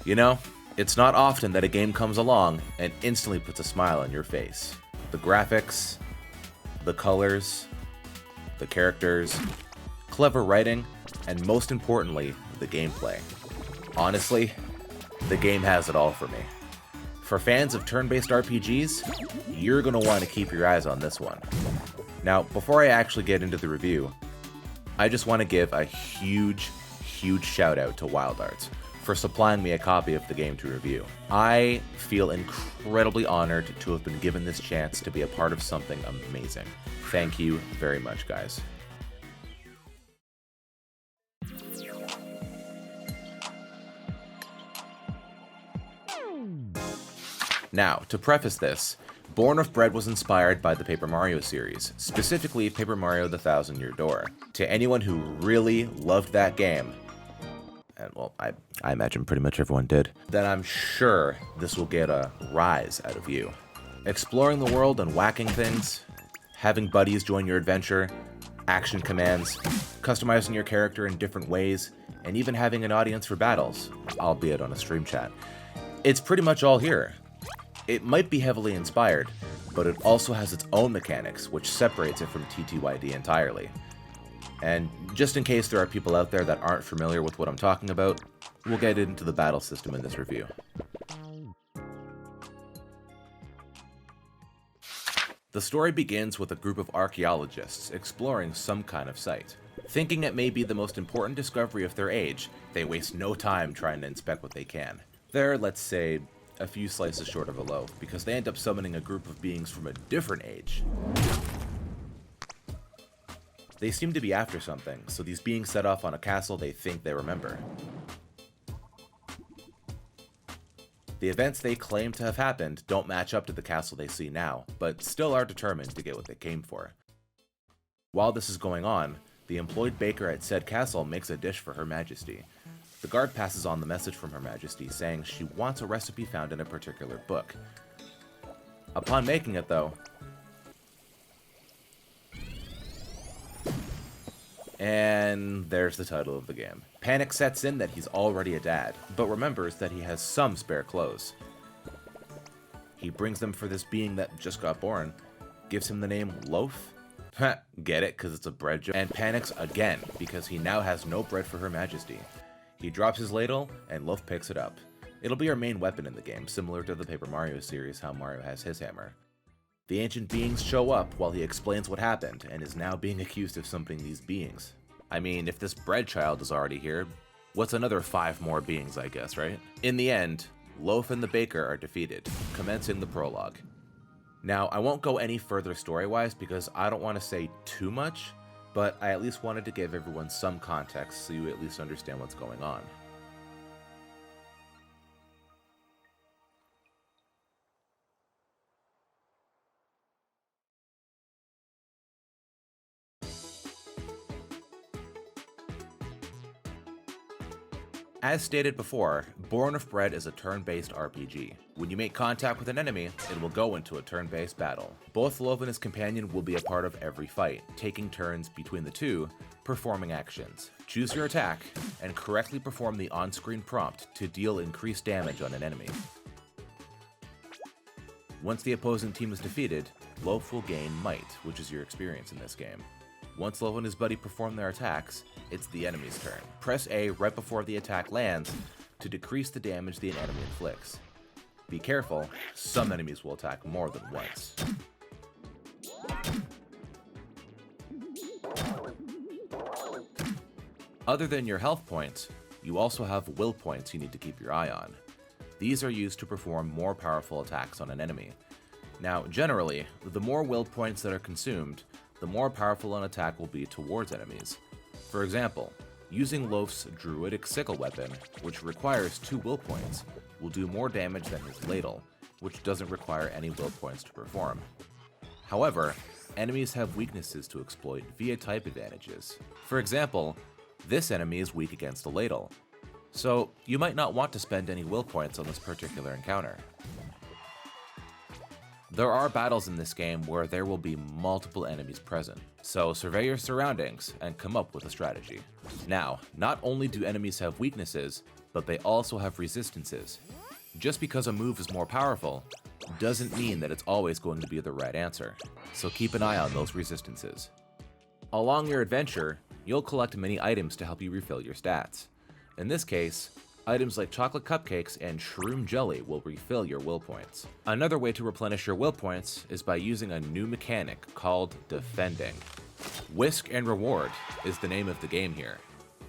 You know, it's not often that a game comes along and instantly puts a smile on your face. The graphics, the colors, the characters, clever writing, and most importantly, the gameplay. Honestly, the game has it all for me. For fans of turn-based RPGs, you're going to want to keep your eyes on this one. Now, before I actually get into the review, I just want to give a huge shout out to WildArts for supplying me a copy of the game to review. I feel incredibly honored to have been given this chance to be a part of something amazing. Thank you very much, guys. Now, to preface this, Born of Bread was inspired by the Paper Mario series, specifically Paper Mario: The Thousand Year Door. To anyone who really loved that game, and well, I imagine pretty much everyone did, then I'm sure this will get a rise out of you. Exploring the world and whacking things, having buddies join your adventure, action commands, customizing your character in different ways, and even having an audience for battles, albeit on a stream chat. It's pretty much all here. It might be heavily inspired, but it also has its own mechanics, which separates it from TTYD entirely. And just in case there are people out there that aren't familiar with what I'm talking about, we'll get into the battle system in this review. The story begins with a group of archaeologists exploring some kind of site. Thinking it may be the most important discovery of their age, they waste no time trying to inspect what they can. They're, let's say, a few slices short of a loaf, because they end up summoning a group of beings from a different age. They seem to be after something, so these beings set off on a castle they think they remember. The events they claim to have happened don't match up to the castle they see now, but still are determined to get what they came for. While this is going on, the employed baker at said castle makes a dish for Her Majesty. The guard passes on the message from Her Majesty saying she wants a recipe found in a particular book. Upon making it though, and there's the title of the game. Panic sets in that he's already a dad, but remembers that he has some spare clothes. He brings them for this being that just got born, gives him the name Loaf. Get it, because it's a bread joke. And panics again, because he now has no bread for Her Majesty. He drops his ladle, and Loaf picks it up. It'll be our main weapon in the game, similar to the Paper Mario series, how Mario has his hammer. The ancient beings show up while he explains what happened, and is now being accused of summoning these beings. I mean, if this bread child is already here, what's another 5 more beings, I guess, right? In the end, Loaf and the baker are defeated, commencing the prologue. Now, I won't go any further story-wise because I don't want to say too much, but I at least wanted to give everyone some context so you at least understand what's going on. As stated before, Born of Bread is a turn-based RPG. When you make contact with an enemy, it will go into a turn-based battle. Both Loaf and his companion will be a part of every fight, taking turns between the two, performing actions. Choose your attack, and correctly perform the on-screen prompt to deal increased damage on an enemy. Once the opposing team is defeated, Loaf will gain Might, which is your experience in this game. Once Loaf and his buddy perform their attacks, it's the enemy's turn. Press A right before the attack lands to decrease the damage the enemy inflicts. Be careful, some enemies will attack more than once. Other than your health points, you also have will points you need to keep your eye on. These are used to perform more powerful attacks on an enemy. Now, generally, the more will points that are consumed, the more powerful an attack will be towards enemies. For example, using Loaf's druidic sickle weapon, which requires 2 will points, will do more damage than his ladle, which doesn't require any will points to perform. However, enemies have weaknesses to exploit via type advantages. For example, this enemy is weak against a ladle, so you might not want to spend any will points on this particular encounter. There are battles in this game where there will be multiple enemies present, so survey your surroundings and come up with a strategy. Now, not only do enemies have weaknesses, but they also have resistances. Just because a move is more powerful doesn't mean that it's always going to be the right answer, so keep an eye on those resistances. Along your adventure, you'll collect many items to help you refill your stats. In this case, items like chocolate cupcakes and shroom jelly will refill your will points. Another way to replenish your will points is by using a new mechanic called defending. Whisk and Reward is the name of the game here.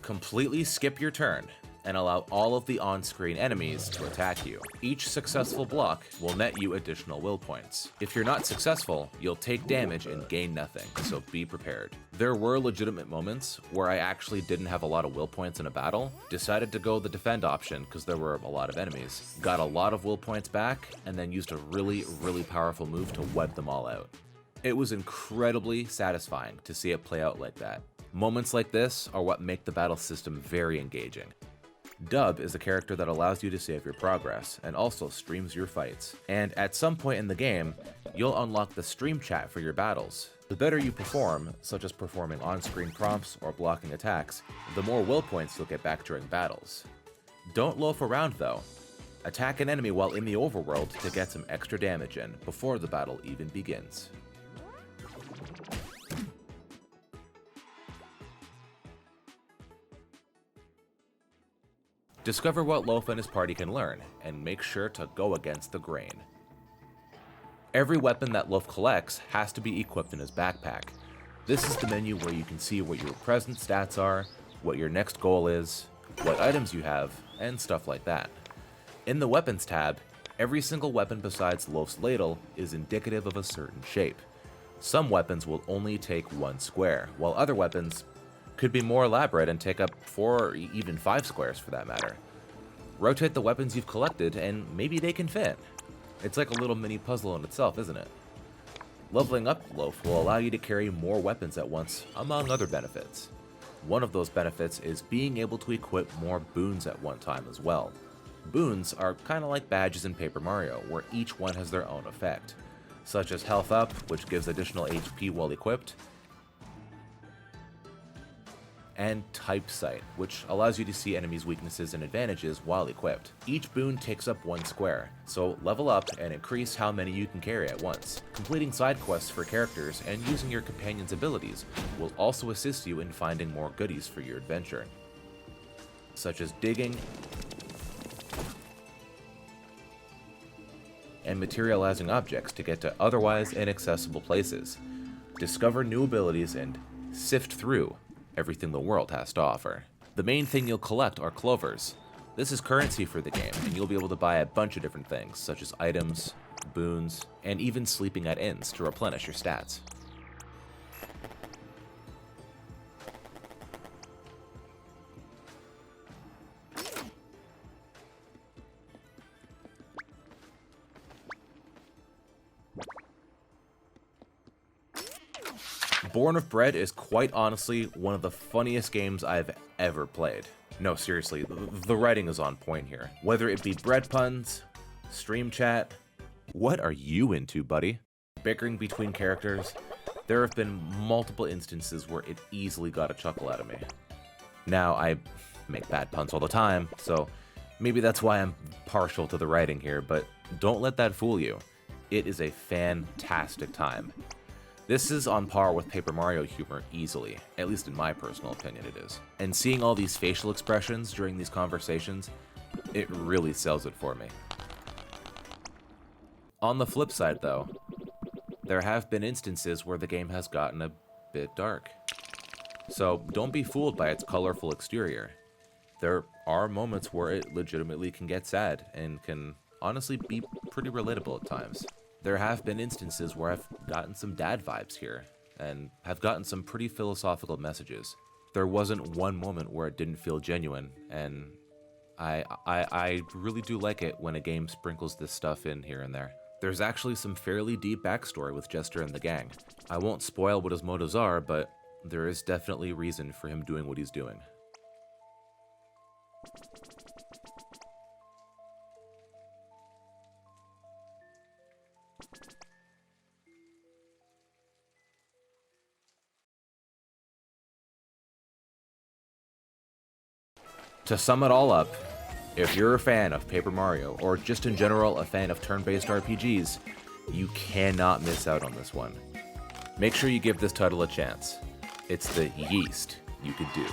Completely skip your turn and allow all of the on-screen enemies to attack you. Each successful block will net you additional will points. If you're not successful, you'll take damage and gain nothing, so be prepared. There were legitimate moments where I actually didn't have a lot of will points in a battle, decided to go the defend option because there were a lot of enemies, got a lot of will points back, and then used a really powerful move to wipe them all out. It was incredibly satisfying to see it play out like that. Moments like this are what make the battle system very engaging. Dub is a character that allows you to save your progress, and also streams your fights. And at some point in the game, you'll unlock the stream chat for your battles. The better you perform, such as performing on-screen prompts or blocking attacks, the more will points you'll get back during battles. Don't loaf around though. Attack an enemy while in the overworld to get some extra damage in before the battle even begins. Discover what Loaf and his party can learn, and make sure to go against the grain. Every weapon that Loaf collects has to be equipped in his backpack. This is the menu where you can see what your present stats are, what your next goal is, what items you have, and stuff like that. In the Weapons tab, every single weapon besides Loaf's ladle is indicative of a certain shape. Some weapons will only take 1 square, while other weapons could be more elaborate and take up 4 or even 5 squares for that matter. Rotate the weapons you've collected and maybe they can fit. It's like a little mini puzzle in itself, isn't it? Leveling up Loaf will allow you to carry more weapons at once, among other benefits. One of those benefits is being able to equip more boons at one time as well. Boons are kind of like badges in Paper Mario, where each one has their own effect, such as Health Up, which gives additional HP while equipped, and Type Sight, which allows you to see enemies' weaknesses and advantages while equipped. Each boon takes up 1 square, so level up and increase how many you can carry at once. Completing side quests for characters and using your companion's abilities will also assist you in finding more goodies for your adventure, such as digging and materializing objects to get to otherwise inaccessible places. Discover new abilities and sift through everything the world has to offer. The main thing you'll collect are clovers. This is currency for the game, and you'll be able to buy a bunch of different things, such as items, boons, and even sleeping at inns to replenish your stats. Born of Bread is quite honestly one of the funniest games I've ever played. No, seriously, the writing is on point here. Whether it be bread puns, stream chat, what are you into, buddy? Bickering between characters, there have been multiple instances where it easily got a chuckle out of me. Now, I make bad puns all the time, so maybe that's why I'm partial to the writing here, but don't let that fool you. It is a fantastic time. This is on par with Paper Mario humor easily, at least in my personal opinion it is. And seeing all these facial expressions during these conversations, it really sells it for me. On the flip side though, there have been instances where the game has gotten a bit dark. So don't be fooled by its colorful exterior. There are moments where it legitimately can get sad and can honestly be pretty relatable at times. There have been instances where I've gotten some dad vibes here, and have gotten some pretty philosophical messages. There wasn't one moment where it didn't feel genuine, and I really do like it when a game sprinkles this stuff in here and there. There's actually some fairly deep backstory with Jester and the gang. I won't spoil what his motives are, but there is definitely reason for him doing what he's doing. To sum it all up, if you're a fan of Paper Mario, or just in general a fan of turn-based RPGs, you cannot miss out on this one. Make sure you give this title a chance. It's the yeast you could do.